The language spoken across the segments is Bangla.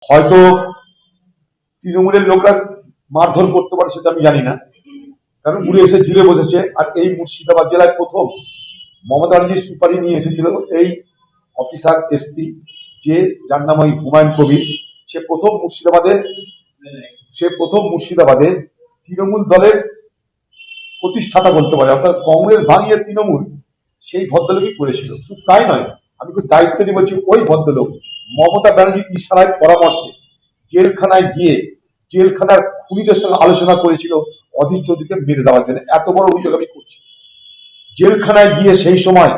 হয়তো তৃণমূলের লোকরা মারধর করতে পারে, সেটা আমি জানি না, কারণ উড়ে এসে জুড়ে বসেছে। আর এই মুর্শিদাবাদ জেলায় প্রথম মমতা ব্যানার্জির সুপারি নিয়ে এসেছিল এই অফিসার এসপি, যে যার নাম ওই হুমায়ুন কবির। সে প্রথম মুর্শিদাবাদে তৃণমূল দলের প্রতিষ্ঠাতা বলতে পারে, অর্থাৎ কংগ্রেস ভাঙিয়ে তৃণমূল, সেই ভদ্রলোকই করেছিল। শুধু তাই নয়, আমি খুব দায়িত্ব নিয়ে বলছি, ওই ভদ্রলোক মমতা ব্যানার্জির ইশারায় পরামর্শে জেলখানায় গিয়ে জেলখানার খুনিদের সঙ্গে আলোচনা করেছিল অধীর চৌধুরীকে মেরে দেওয়ার জন্য। এত বড় অভিযোগ আমি করছি। জেলখানায় গিয়ে সেই সময়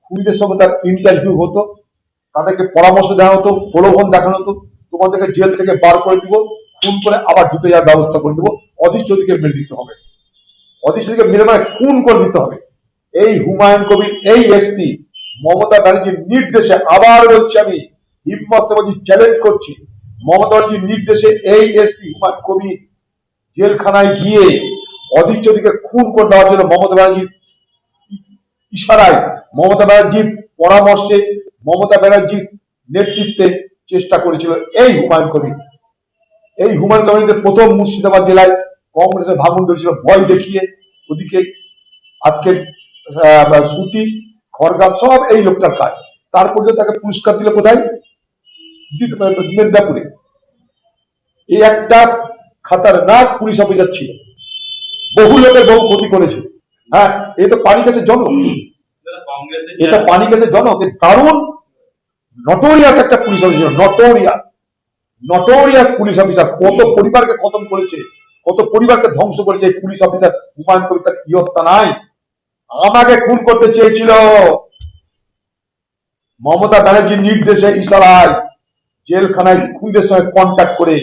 খুনিদের সঙ্গে তার ইন্টারভিউ হতো, তাদেরকে পরামর্শ দেওয়া হতো, প্রলোভন দেখানো হতো, তোমাদেরকে জেল থেকে বার করে দিব, খুন করে আবার ঢুকে যাওয়ার ব্যবস্থা করে দেবো, অধীর চৌধুরীকে মেরে দিতে হবে। অধীর চৌধুরীকে মেরে মানে খুন করে দিতে হবে। এই হুমায়ুন কবির, এই এসপি মমতা ব্যানার্জির নির্দেশে, আবার বলছি আমি, হিম্মত সে বলছি, চ্যালেঞ্জ করছি, মমতা ব্যানার্জির নির্দেশে এই এসপি হুমায়ুন কবির জেলখানায় গিয়ে অধীর চৌধুরীকে খুন করে দেওয়ার জন্য মমতা ব্যানার্জির ইশারায়, মমতা ব্যানার্জির পরামর্শে, মমতা ব্যানার্জির নেতৃত্বে চেষ্টা করেছিল এই হুমায়ুন কবির। এই হুমায়ুন কবিরদের প্রথম মুর্শিদাবাদ জেলায় কংগ্রেসের ভাঙন ধরেছিল ভয় দেখিয়ে। ওদিকে আজকের সুতি খড়গাম সব এই লোকটার কাজ। তারপরে তাকে পুরস্কার দিল কোথায়? মেদিনীপুরে। এই একটা খাতারনাক পুলিশ অফিসার ছিল, বহু লোকের বহু ক্ষতি করেছে। হ্যাঁ, এ তো পানি কেসের জনক, এটা পানি কেসের জনক, দারুণ নটোরিয়াস একটা police officer, notorious police officer. কত পরিবারকে খতম করেছে, কত পরিবারকে ধ্বংস করেছে এই পুলিশ অফিসার হুমায়ুন কবির। তার ইয়ত্তা নাই। আমাকে খুন করতে চেয়েছিল, মমতা ব্যানার্জির নির্দেশে ইশারায় জেলখানায় খুনিদের সঙ্গে কন্ট্যাক্ট করে